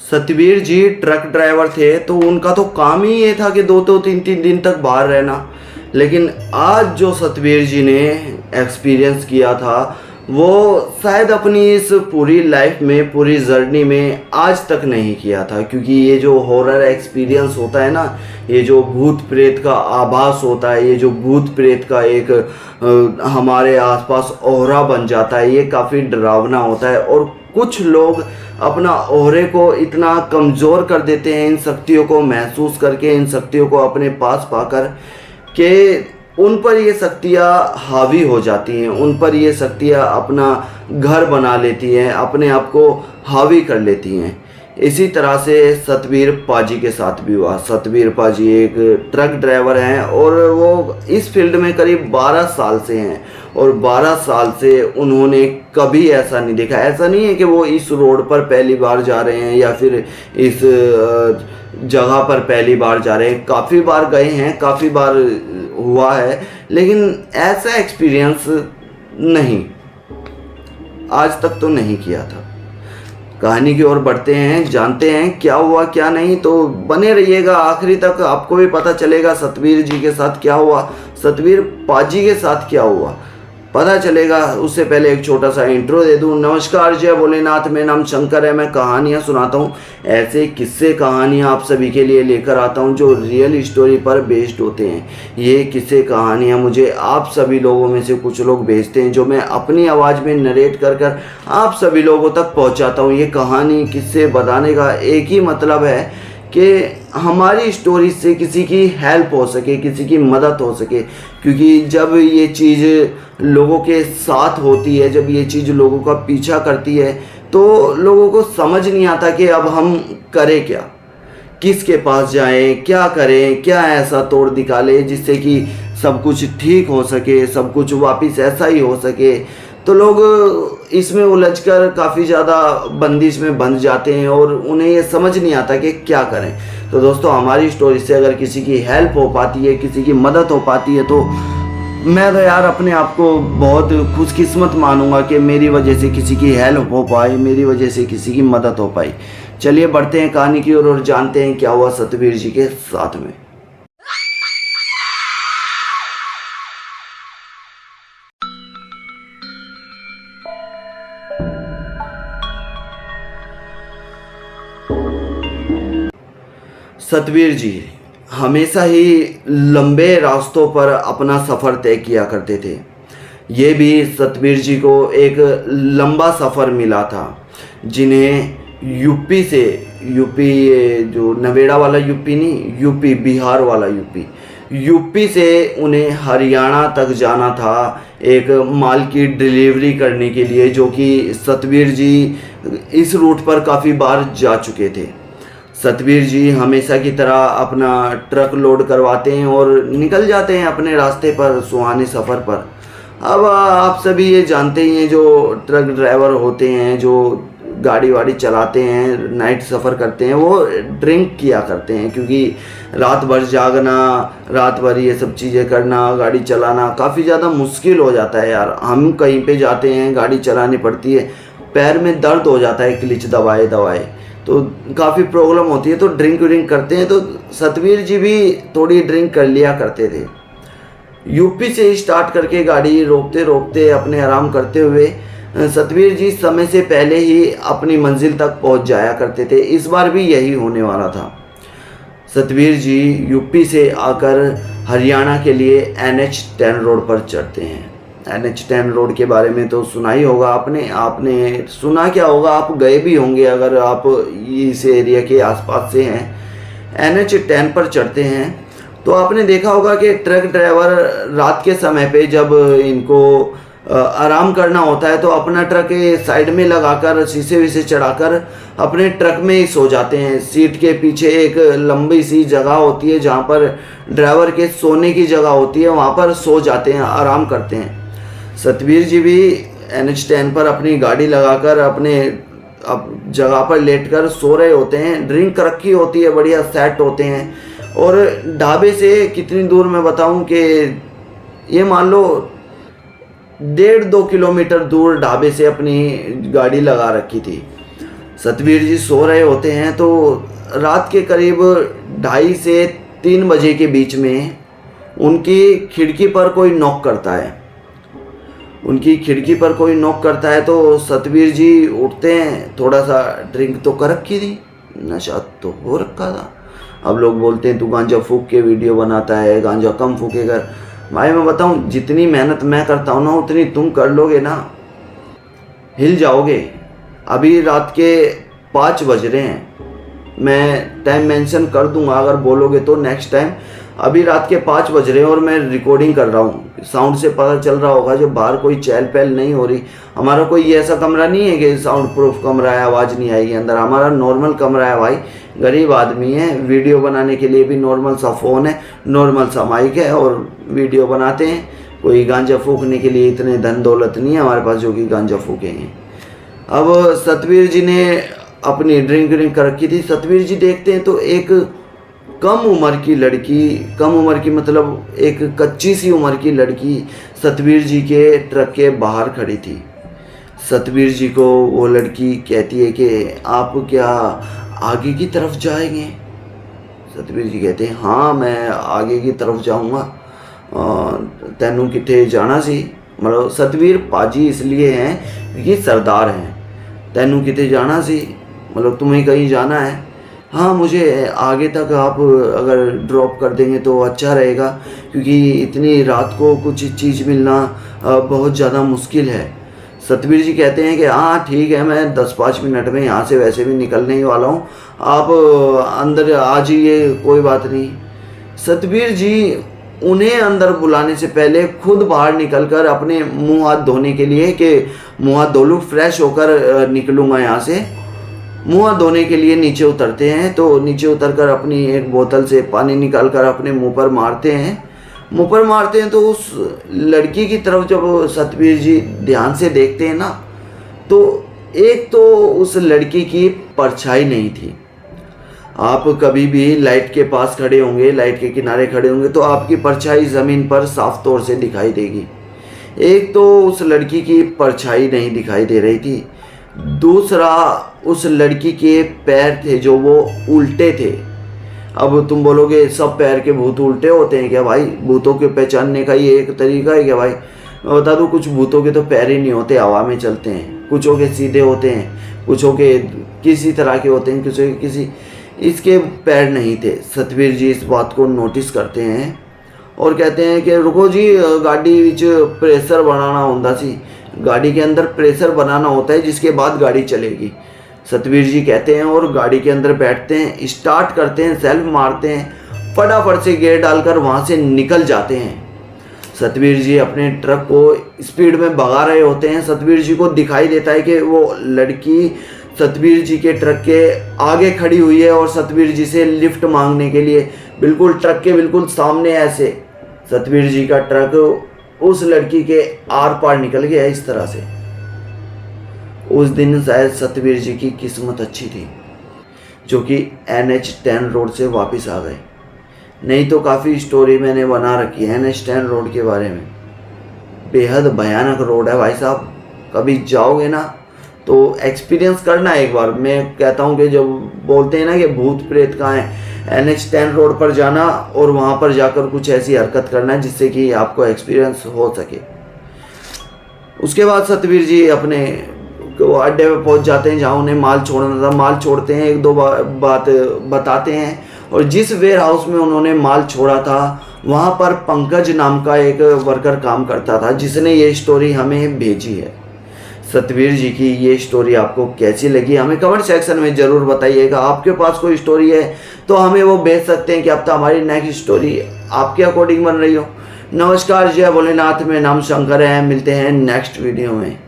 सतवीर जी truck driver थे, तो उनका तो काम ही ये था कि दो दो तीन तीन दिन तक बाहर रहना। लेकिन आज जो सतवीर जी ने एक्सपीरियंस किया था, वो शायद अपनी इस पूरी लाइफ में, पूरी जर्नी में आज तक नहीं किया था। क्योंकि ये जो हॉरर एक्सपीरियंस होता है ना, ये जो भूत प्रेत का आभास होता है, ये जो भूत प्रेत का एक हमारे आसपास ओहरा बन जाता है, ये काफ़ी डरावना होता है। और कुछ लोग अपना ओहरे को इतना कमज़ोर कर देते हैं इन शक्तियों को महसूस करके, इन शक्तियों को अपने पास पाकर, कि उन पर ये शक्तियाँ हावी हो जाती हैं, उन पर ये शक्तियाँ अपना घर बना लेती हैं, अपने आप को हावी कर लेती हैं। इसी तरह से सतवीर पाजी के साथ भी हुआ। सतवीर पाजी एक ट्रक ड्राइवर हैं और वो इस फील्ड में करीब 12 साल से हैं, और 12 साल से उन्होंने कभी ऐसा नहीं देखा। ऐसा नहीं है कि वो इस रोड पर पहली बार जा रहे हैं या फिर इस जगह पर पहली बार जा रहे हैं, काफ़ी बार गए हैं, काफ़ी बार हुआ है, लेकिन ऐसा एक्सपीरियंस नहीं, आज तक तो नहीं किया था। कहानी की ओर बढ़ते हैं, जानते हैं क्या हुआ क्या नहीं। तो बने रहिएगा आखिरी तक, आपको भी पता चलेगा सतवीर जी के साथ क्या हुआ, सतवीर पाजी के साथ क्या हुआ, पता चलेगा। उससे पहले एक छोटा सा इंट्रो दे दूं। नमस्कार, जय भोलेनाथ, मेरा नाम शंकर है। मैं कहानियाँ सुनाता हूँ, ऐसे किस्से कहानियाँ आप सभी के लिए लेकर आता हूँ जो रियल स्टोरी पर बेस्ड होते हैं। ये किस्से कहानियाँ मुझे आप सभी लोगों में से कुछ लोग भेजते हैं, जो मैं अपनी आवाज़ में नरेट कर कर आप सभी लोगों तक पहुँचाता हूँ। ये कहानी किस्से बताने का एक ही मतलब है कि हमारी स्टोरी से किसी की हेल्प हो सके, किसी की मदद हो सके। क्योंकि जब ये चीज़ लोगों के साथ होती है, जब ये चीज़ लोगों का पीछा करती है, तो लोगों को समझ नहीं आता कि अब हम करें क्या, किसके पास जाएं, क्या करें, क्या ऐसा तोड़ निकालें जिससे कि सब कुछ ठीक हो सके, सब कुछ वापस ऐसा ही हो सके। तो लोग इसमें उलझकर काफ़ी ज़्यादा बंदिश में बंध जाते हैं और उन्हें ये समझ नहीं आता कि क्या करें। तो दोस्तों, हमारी स्टोरी से अगर किसी की हेल्प हो पाती है, किसी की मदद हो पाती है, तो मैं तो यार अपने आप को बहुत खुशकिस्मत मानूंगा कि मेरी वजह से किसी की हेल्प हो पाई, मेरी वजह से किसी की मदद हो पाई। चलिए बढ़ते हैं कहानी की ओर और जानते हैं क्या हुआ सतवीर जी के साथ में। सतवीर जी हमेशा ही लंबे रास्तों पर अपना सफ़र तय किया करते थे। ये भी सतवीर जी को एक लंबा सफ़र मिला था, जिन्हें यूपी से, यूपी जो नवेड़ा वाला यूपी नहीं, यूपी बिहार वाला यूपी से उन्हें हरियाणा तक जाना था एक माल की डिलीवरी करने के लिए, जो कि सतवीर जी इस रूट पर काफ़ी बार जा चुके थे। सतवीर जी हमेशा की तरह अपना ट्रक लोड करवाते हैं और निकल जाते हैं अपने रास्ते पर, सुहाने सफ़र पर। अब आप सभी ये जानते ही हैं, जो ट्रक ड्राइवर होते हैं, जो गाड़ी वाड़ी चलाते हैं, नाइट सफ़र करते हैं, वो ड्रिंक किया करते हैं। क्योंकि रात भर जागना, रात भर ये सब चीज़ें करना, गाड़ी चलाना काफ़ी ज़्यादा मुश्किल हो जाता है यार। हम कहीं पे जाते हैं, गाड़ी चलानी पड़ती है, पैर में दर्द हो जाता है क्लिच दबाए दबाए, तो काफ़ी प्रॉब्लम होती है। तो ड्रिंक व्रिंक करते हैं, तो सतवीर जी भी थोड़ी ड्रिंक कर लिया करते थे। यूपी से ही स्टार्ट करके गाड़ी रोकते रोकते, अपने आराम करते हुए सतवीर जी समय से पहले ही अपनी मंजिल तक पहुंच जाया करते थे। इस बार भी यही होने वाला था। सतवीर जी यूपी से आकर हरियाणा के लिए NH10 रोड पर चढ़ते हैं। NH10 रोड के बारे में तो सुना ही होगा आपने सुना क्या होगा, आप गए भी होंगे अगर आप इस एरिया के आसपास से हैं। NH10 पर चढ़ते हैं तो आपने देखा होगा कि ट्रक ड्राइवर रात के समय पे जब इनको आराम करना होता है, तो अपना ट्रक साइड में लगाकर, शीशे विशे चढ़ाकर अपने ट्रक में ही सो जाते हैं। सीट के पीछे एक लंबी सी जगह होती है जहाँ पर ड्राइवर के सोने की जगह होती है, वहाँ पर सो जाते हैं, आराम करते हैं। सतवीर जी भी NH10 पर अपनी गाड़ी लगाकर अपने जगह पर लेटकर सो रहे होते हैं। ड्रिंक रखी होती है, बढ़िया सेट होते हैं। और ढाबे से कितनी दूर मैं बताऊं कि ये मान लो 1.5-2 किलोमीटर दूर ढाबे से अपनी गाड़ी लगा रखी थी। सतवीर जी सो रहे होते हैं तो रात के करीब 2:30 से 3 बजे के बीच में उनकी खिड़की पर कोई नॉक करता है। उनकी खिड़की पर कोई नॉक करता है तो सतवीर जी उठते हैं। थोड़ा सा ड्रिंक तो कर रखी थी, नशा तो हो रखा था। अब लोग बोलते हैं तू गांजा फूक के वीडियो बनाता है, गांजा कम फूके कर। भाई मैं बताऊं, जितनी मेहनत मैं करता हूँ ना उतनी तुम कर लोगे ना, हिल जाओगे। अभी रात के 5 बज रहे हैं, मैं टाइम मेंशन कर दूंगा अगर बोलोगे तो नेक्स्ट टाइम। अभी रात के 5 बज रहे हैं और मैं रिकॉर्डिंग कर रहा हूँ। साउंड से पता चल रहा होगा जो बाहर कोई चहल पहल नहीं हो रही। हमारा कोई ऐसा कमरा नहीं है कि साउंड प्रूफ कमरा है, आवाज़ नहीं आएगी अंदर। हमारा नॉर्मल कमरा है भाई, गरीब आदमी है। वीडियो बनाने के लिए भी नॉर्मल सा फ़ोन है, नॉर्मल सा माइक है और वीडियो बनाते हैं। कोई गांजा फूकने के लिए इतने धन दौलत नहीं है हमारे पास जो कि गांजा फूकेंगे। अब सतवीर जी ने अपनी ड्रिंक कर रखी थी। सतवीर जी देखते हैं तो एक कम उम्र की लड़की, कम उम्र की मतलब एक कच्ची सी उम्र की लड़की सतवीर जी के ट्रक के बाहर खड़ी थी। सतवीर जी को वो लड़की कहती है कि आप क्या आगे की तरफ जाएंगे? सतवीर जी कहते हैं हाँ मैं आगे की तरफ जाऊंगा। तैनू किथे जाना सी? मतलब सतवीर पाजी इसलिए हैं क्योंकि सरदार हैं। तैनू किथे जाना सी? मतलब तुम्हें कहीं जाना है? हाँ मुझे आगे तक आप अगर ड्रॉप कर देंगे तो अच्छा रहेगा, क्योंकि इतनी रात को कुछ चीज़ मिलना बहुत ज़्यादा मुश्किल है। सतवीर जी कहते हैं कि हाँ ठीक है, मैं 10-5 मिनट में यहाँ से वैसे भी निकलने ही वाला हूँ, आप अंदर आ जाइए, कोई बात नहीं। सतवीर जी उन्हें अंदर बुलाने से पहले खुद बाहर निकलकर अपने मुंह हाथ धोने के लिए कि मुंह हाथ धो लूँ, फ्रेश होकर निकलूँगा यहाँ से, मुंह हाथ धोने के लिए नीचे उतरते हैं। तो नीचे उतरकर अपनी एक बोतल से पानी निकालकर अपने मुंह पर मारते हैं। मुंह पर मारते हैं तो उस लड़की की तरफ जब सतवीर जी ध्यान से देखते हैं ना, तो एक तो उस लड़की की परछाई नहीं थी। आप कभी भी लाइट के पास खड़े होंगे, लाइट के किनारे खड़े होंगे तो आपकी परछाई ज़मीन पर साफ तौर से दिखाई देगी। एक तो उस लड़की की परछाई नहीं दिखाई दे रही थी, दूसरा उस लड़की के पैर थे जो वो उल्टे थे। अब तुम बोलोगे सब पैर के भूत उल्टे होते हैं क्या? भाई भूतों के पहचानने का ये एक तरीका है क्या? भाई मैं बता दूं, कुछ भूतों के तो पैर ही नहीं होते, हवा में चलते हैं। कुछों के सीधे होते हैं, कुछों के किसी तरह के होते हैं, कुछों के किसी। इसके पैर नहीं थे। सतवीर जी इस बात को नोटिस करते हैं और कहते हैं कि रुको जी, गाड़ी विच प्रेशर बनाना होता सी, गाड़ी के अंदर प्रेशर बनाना होता है जिसके बाद गाड़ी चलेगी। सतवीर जी कहते हैं और गाड़ी के अंदर बैठते हैं, स्टार्ट करते हैं, सेल्फ मारते हैं, फटाफट से गियर डालकर वहाँ से निकल जाते हैं। सतवीर जी अपने ट्रक को स्पीड में भगा रहे होते हैं। सतवीर जी को दिखाई देता है कि वो लड़की सतवीर जी के ट्रक के आगे खड़ी हुई है और सतवीर जी से लिफ्ट मांगने के लिए बिल्कुल ट्रक के बिल्कुल सामने ऐसे सतवीर जी का ट्रक उस लड़की के आर पार निकल गया इस तरह से। उस दिन शायद सतवीर जी की किस्मत अच्छी थी जो कि NH10 रोड से वापस आ गए, नहीं तो काफ़ी स्टोरी मैंने बना रखी है NH10 रोड के बारे में। बेहद भयानक रोड है भाई साहब, कभी जाओगे ना तो एक्सपीरियंस करना एक बार। मैं कहता हूँ कि जब बोलते हैं ना कि भूत प्रेत कहाँ है, NH10 रोड पर जाना और वहाँ पर जाकर कुछ ऐसी हरकत करना जिससे कि आपको एक्सपीरियंस हो सके। उसके बाद सतवीर जी अपने अड्डे पे पहुँच जाते हैं जहाँ उन्हें माल छोड़ना था। माल छोड़ते हैं, 1-2 बात बताते हैं और जिस वेयर हाउस में उन्होंने माल छोड़ा था वहाँ पर पंकज नाम का एक वर्कर काम करता था जिसने ये स्टोरी हमें भेजी है। सतवीर जी की ये स्टोरी आपको कैसी लगी हमें कमेंट सेक्शन में ज़रूर बताइएगा। आपके पास कोई स्टोरी है तो हमें वो भेज सकते हैं कि अब तो हमारी नेक्स्ट स्टोरी आपके अकॉर्डिंग बन रही हो। नमस्कार, जय भोलेनाथ, मेरा नाम शंकर है। मिलते हैं नेक्स्ट वीडियो में।